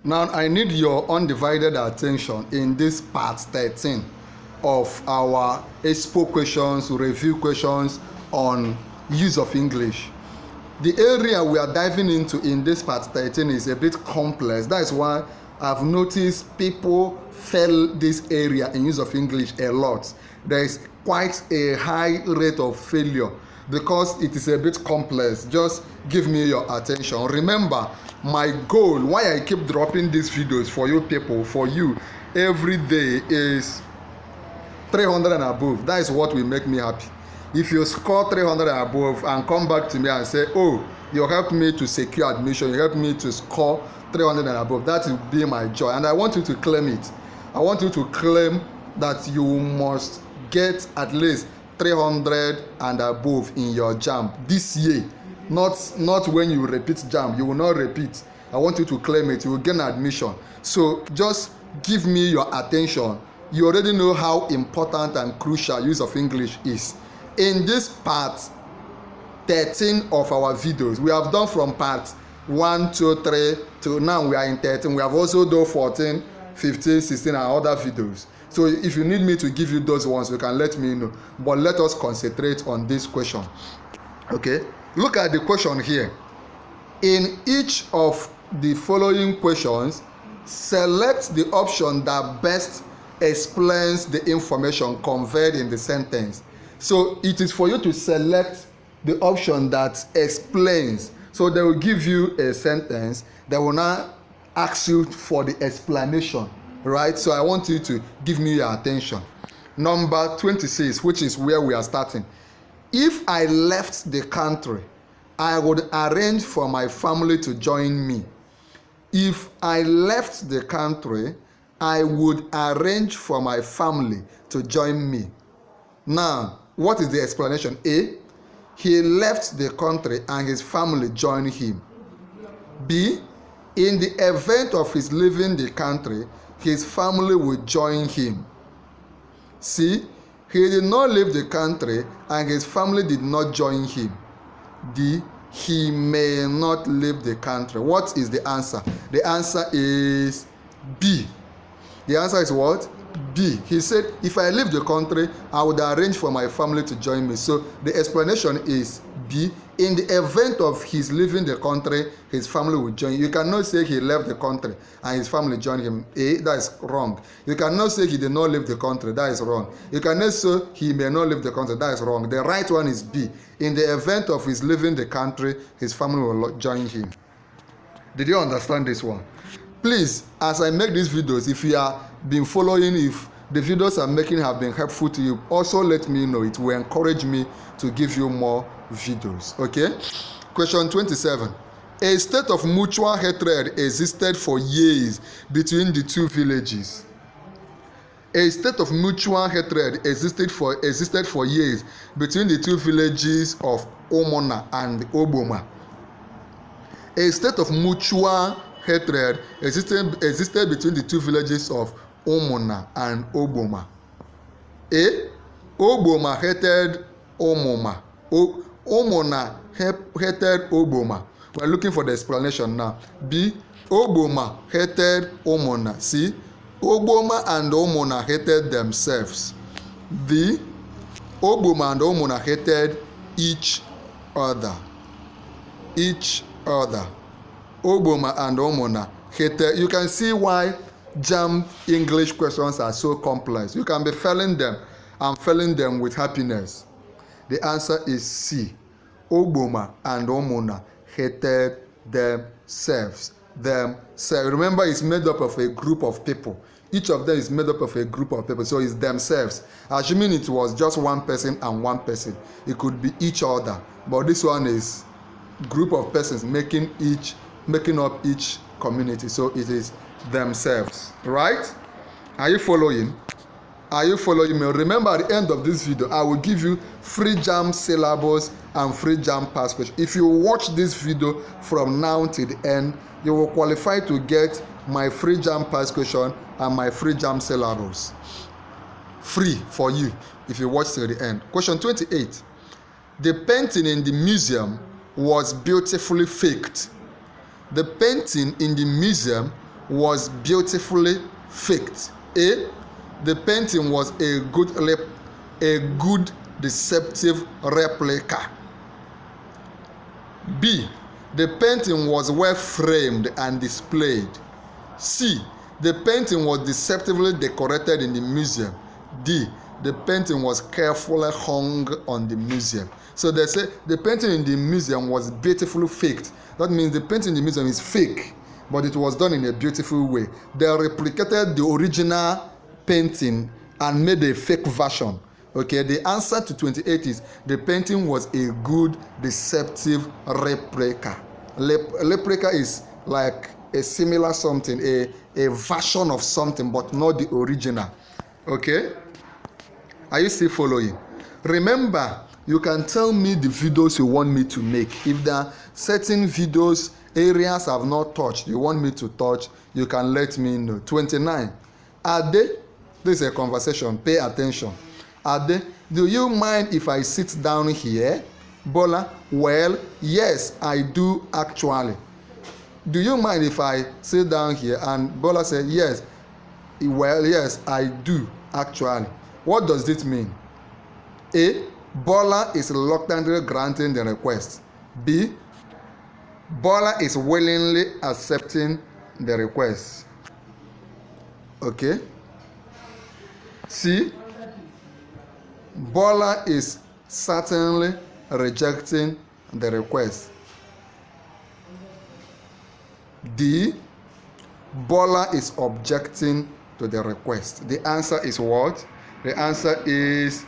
Now I need your undivided attention in this part 13 of our Expo questions, review questions on use of English. The area we are diving into in this part 13 is a bit complex. That is why I've noticed people fail this area in use of English a lot. There is quite a high rate of failure because it is a bit complex. Just give me your attention. Remember, my goal, why I keep dropping these videos for you people, for you every day, is 300 and above. That is what will make me happy. If you score 300 and above and come back to me and say, oh, you helped me to secure admission, you helped me to score 300 and above, that will be my joy. And I want you to claim it. I want you to claim that you must get at least 300 and above in your JAMB this year. Not when you repeat JAMB. You will not repeat. I want you to claim it. You will gain admission. So just give me your attention. You already know how important and crucial use of English is. In this part 13 of our videos, we have done from part 1, 2, 3 to now we are in 13. We have also done 14, 15, 16 and other videos. So if you need me to give you those ones, you can let me know. But let us concentrate on this question. Okay, look at the question here. In each of the following questions, select the option that best explains the information conveyed in the sentence. So it is for you to select the option that explains. So they will give you a sentence. They will now ask you for the explanation, right? So I want you to give me your attention. Number 26, which is where we are starting. If I left the country, I would arrange for my family to join me. If I left the country, I would arrange for my family to join me. Now, what is the explanation? A, he left the country and his family joined him. B, in the event of his leaving the country, his family will join him. C, he did not leave the country and his family did not join him. D, he may not leave the country. What is the answer? The answer is B. The answer is what? B. He said, if I leave the country, I would arrange for my family to join me. So the explanation is B. In the event of his leaving the country, his family will join. You cannot say he left the country and his family joined him. A, that is wrong. You cannot say he did not leave the country. That is wrong. You cannot say he may not leave the country. That is wrong. The right one is B. In the event of his leaving the country, his family will join him. Did you understand this one? Please, as I make these videos, if you have been following, if the videos I'm making have been helpful to you, also let me know. It will encourage me to give you more videos. Okay? Question 27. A state of mutual hatred existed for years between the two villages. A state of mutual hatred existed for years between the two villages of Omona and Oboma. A state of mutual hatred existed between the two villages of Omona and Oboma. A, Oboma hated Omoma. Omona hated Oboma. We're looking for the explanation now. B, Oboma hated Omona. C, Oboma and Omona hated themselves. D, Oboma and Omona hated each other. Each other. Oboma and Omona hated. You can see why JAMB English questions are so complex. You can be failing them and failing them with happiness. The answer is C. Oboma and Omona hated themselves. Remember, it's made up of a group of people. Each of them is made up of a group of people. So it's themselves. Assuming it was just one person and one person, it could be each other. But this one is group of persons making up each community. So it is themselves. Right? Are you following? Are you following me? Remember, at the end of this video, I will give you free JAMB syllabus and free JAMB past questions. If you watch this video from now till the end, you will qualify to get my free JAMB past question and my free JAMB syllabus. Free for you if you watch till the end. Question 28. The painting in the museum was beautifully faked. The painting in the museum was beautifully faked? A. The painting was a good deceptive replica. B. The painting was well framed and displayed. C. The painting was deceptively decorated in the museum. D. The painting was carefully hung on the museum. So they say the painting in the museum was beautifully faked. That means the painting in the museum is fake, but it was done in a beautiful way. They replicated the original painting and made a fake version. Okay, the answer to 28 is the painting was a good deceptive replica. Replica is like a similar something, a version of something, but not the original. Okay, are you still following? Remember, you can tell me the videos you want me to make. If there are certain videos, areas I've not touched, you want me to touch, you can let me know. 29. Ade, this is a conversation, pay attention. Ade, do you mind if I sit down here? Bola, well, yes, I do actually. Do you mind if I sit down here? And Bola said, yes, well, yes, I do actually. What does this mean? A. Bola is reluctantly granting the request. B. Bola is willingly accepting the request. Okay. C. Bola is certainly rejecting the request. D. Bola is objecting to the request. The answer is what? The answer is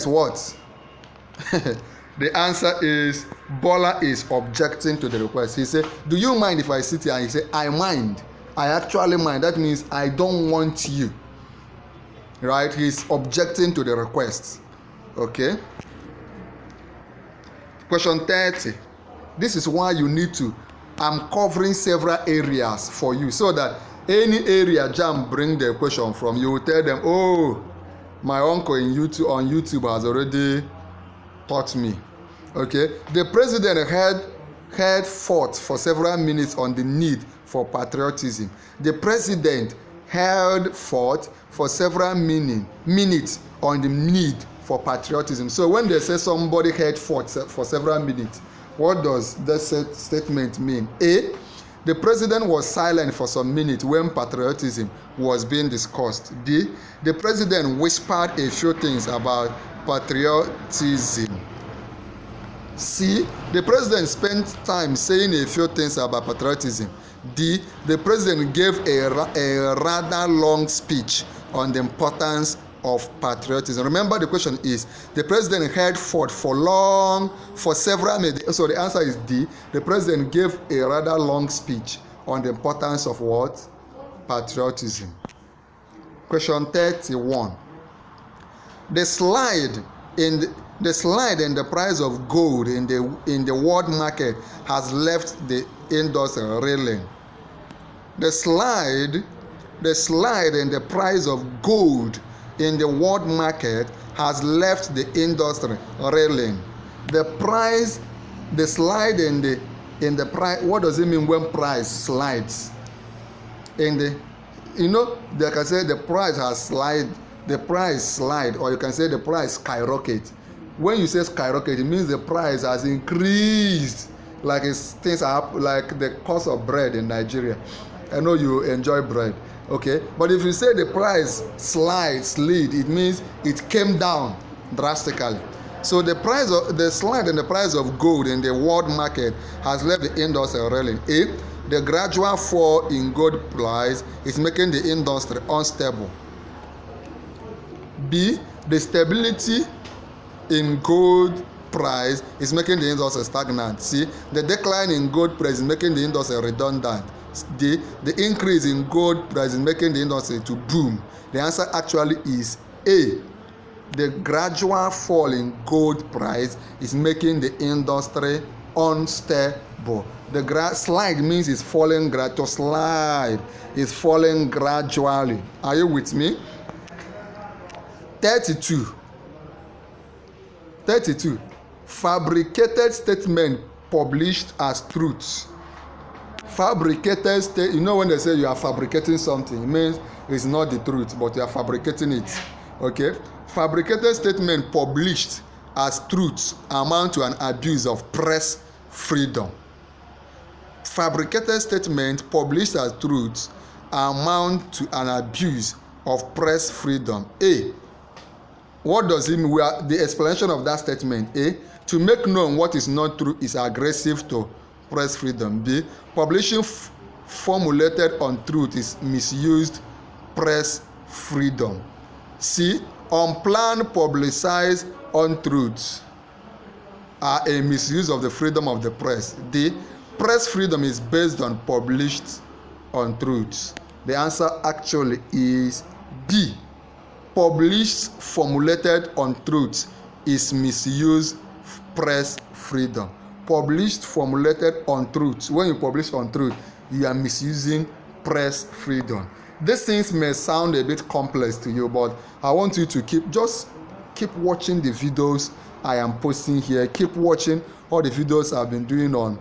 what? The answer is Bola is objecting to the request. He said, do you mind if I sit here? And he said, I mind. I actually mind. That means I don't want you. Right? He's objecting to the request. Okay. Question 30. This is why you need to. I'm covering several areas for you so that any area JAMB bring the question from, you will tell them, oh, my uncle on YouTube has already taught me. Okay. The president had fought for several minutes on the need for patriotism. The president held fought for several minutes on the need for patriotism. So when they say somebody had fought for several minutes, what does that statement mean? A. The president was silent for some minutes when patriotism was being discussed. D. The president whispered a few things about patriotism. C. The president spent time saying a few things about patriotism. D. The president gave a rather long speech on the importance of patriotism. Remember, the question is, the president held fought for several minutes. So the answer is D. The president gave a rather long speech on the importance of what? Patriotism. Question 31. The slide in the price of gold in the world market has left the industry reeling. The slide in the price of gold in the world market has left the industry reeling. The slide in the price. What does it mean when price slides? They can say the price has slide. The price slide, or you can say the price skyrocket. When you say skyrocket, it means the price has increased. Like things are like the cost of bread in Nigeria. I know you enjoy bread. Okay, but if you say the price slid, it means it came down drastically. So the slide in the price of gold in the world market has left the industry reeling. A. The gradual fall in gold price is making the industry unstable. B. The stability in gold price is making the industry stagnant. C. The decline in gold price is making the industry redundant. D. The increase in gold price is making the industry to boom. The answer actually is A. The gradual fall in gold price is making the industry unstable. The slide means it's falling to slide. It's falling gradually. Are you with me? 32. Fabricated statement published as truths. Fabricated state, you know when they say you are fabricating something, it means it's not the truth, but you are fabricating it. Okay? Fabricated statement published as truth amount to an abuse of press freedom. Fabricated statement published as truth amount to an abuse of press freedom. A. What does it mean? The explanation of that statement. A. To make known what is not true is aggressive to press freedom. B. Publishing formulated untruth is misused press freedom. C. Unplanned publicized untruths are a misuse of the freedom of the press. D. Press freedom is based on published untruths. The answer actually is B. Published formulated untruths is misused press freedom. Published formulated untruths. When you publish untruth, you are misusing press freedom. These things may sound a bit complex to you, but I want you to keep watching the videos I am posting here. Keep watching all the videos I've been doing on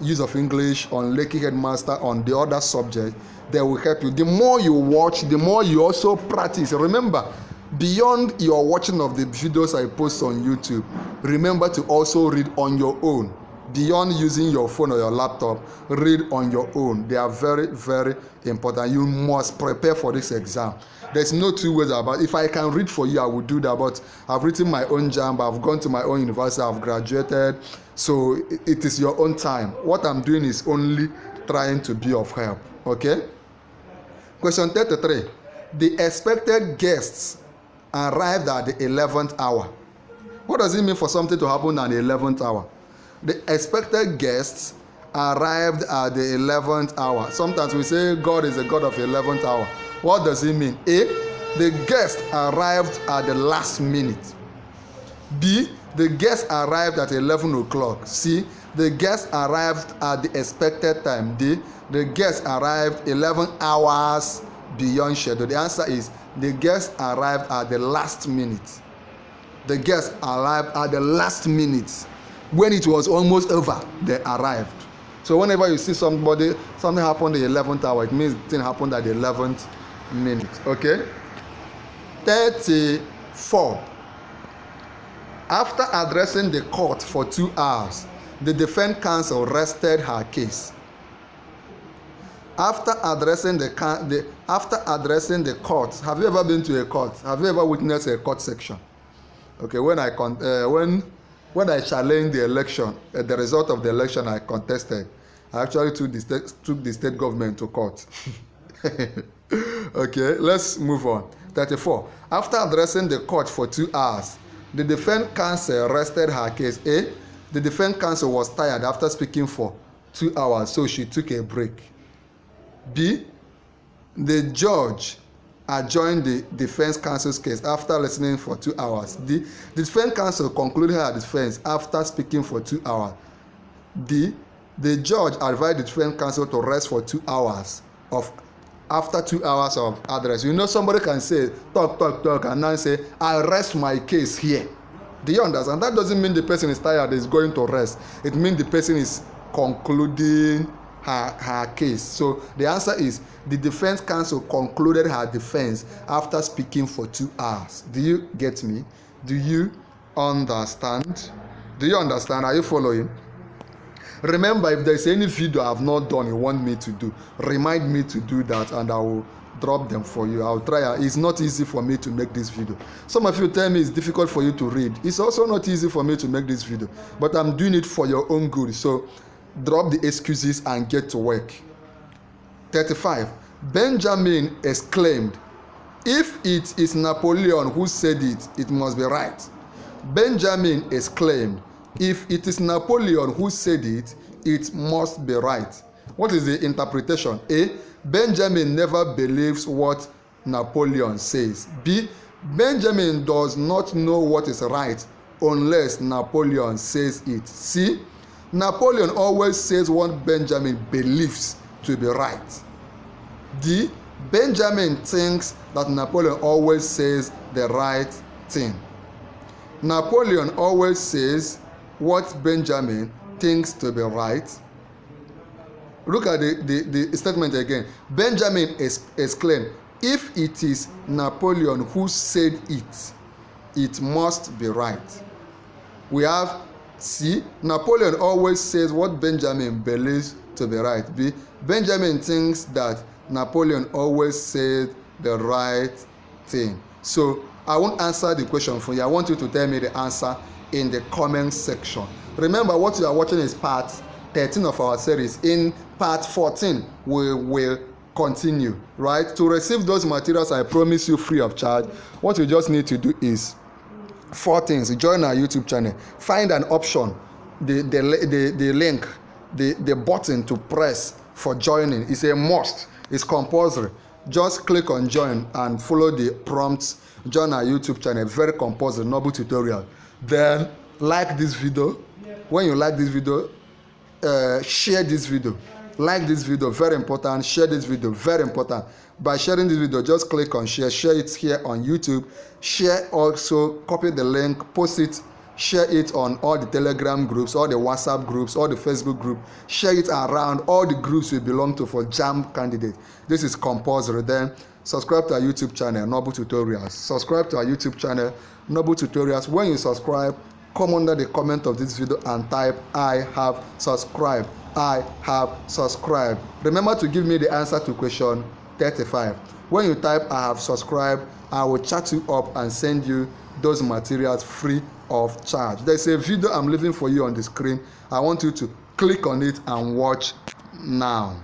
use of English, on Lakey Headmaster, on the other subject. They will help you. The more you watch, the more you also practice. Remember, beyond your watching of the videos I post on YouTube, remember to also read on your own. Beyond using your phone or your laptop, read on your own. They are very, very important. You must prepare for this exam. There's no two ways about it. If I can read for you, I will do that. But I've written my own JAMB. I've gone to my own university. I've graduated. So it is your own time. What I'm doing is only trying to be of help. Okay? Question 33. The expected guests arrived at the 11th hour. What does it mean for something to happen at the 11th hour? The expected guests arrived at the 11th hour. Sometimes we say God is a God of 11th hour. What does it mean? A. The guest arrived at the last minute. B. The guest arrived at 11 o'clock. C. The guest arrived at the expected time. D. The guest arrived 11 hours beyond schedule. The answer is the guest arrived at the last minute. The guest arrived at the last minute. When it was almost over, they arrived. So whenever you see something happened at the 11th hour, it means it happened at the 11th minute. Okay? 34. After addressing the court for 2 hours, the defense counsel rested her case. After addressing the court, have you ever been to a court? Have you ever witnessed a court section? Okay, when I challenged the election, the result of the election I contested, I actually took the state government to court. Okay, let's move on. 34. After addressing the court for 2 hours, the defense counsel rested her case. A. The defense counsel was tired after speaking for 2 hours, so she took a break. B. The judge adjourned the defense counsel's case after listening for 2 hours. D. The defense counsel concluded her defense after speaking for 2 hours. D. The judge advised the defense counsel to rest for 2 hours after 2 hours of address. You know, somebody can say talk, and then say, I rest my case here. Do you understand? That doesn't mean the person is tired, is going to rest. It means the person is concluding her case. So the answer is the defense counsel concluded her defense after speaking for 2 hours. Do you get me? Do you understand? Do you understand? Are you following? Remember, if there's any video I have not done you want me to do, remind me to do that and I will drop them for you. I'll try. It's not easy for me to make this video. Some of you tell me it's difficult for you to read. It's also not easy for me to make this video, but I'm doing it for your own good. So drop the excuses and get to work. 35. Benjamin exclaimed, if it is Napoleon who said it, it must be right. Benjamin exclaimed, if it is Napoleon who said it, it must be right. What is the interpretation? A. Benjamin never believes what Napoleon says. B. Benjamin does not know what is right unless Napoleon says it. C. Napoleon always says what Benjamin believes to be right. D. Benjamin thinks that Napoleon always says the right thing. Napoleon always says what Benjamin thinks to be right. Look at the statement again. Benjamin exclaimed, if it is Napoleon who said it, it must be right. We have C. Napoleon always says what Benjamin believes to be right. B. Benjamin thinks that Napoleon always said the right thing. So I won't answer the question for you. I want you to tell me the answer in the comment section. Remember, what you are watching is part 13 of our series. In part 14, we will continue, right? To receive those materials I promise you free of charge, what you just need to do is 4 things. Join our YouTube channel. Find an option, the link, the button to press for joining. It's a must. It's compulsory. Just click on join and follow the prompts. Join our YouTube channel. Very compulsory, noble tutorial. Then like this video. When you like this video, share this video. Like this video, very important. Share this video, very important. By sharing this video, just click on share. Share it here on YouTube. Share also, copy the link, post it, share it on all the Telegram groups, all the WhatsApp groups, all the Facebook group. Share it around all the groups we belong to for JAMB candidates. This is compulsory. Then subscribe to our YouTube channel, Noble Tutorials. Subscribe to our YouTube channel, Noble Tutorials. When you subscribe, come under the comment of this video and type I have subscribed. I have subscribed. Remember to give me the answer to question 35. When you type I have subscribed, I will chat you up and send you those materials free of charge. There's a video I'm leaving for you on the screen. I want you to click on it and watch now.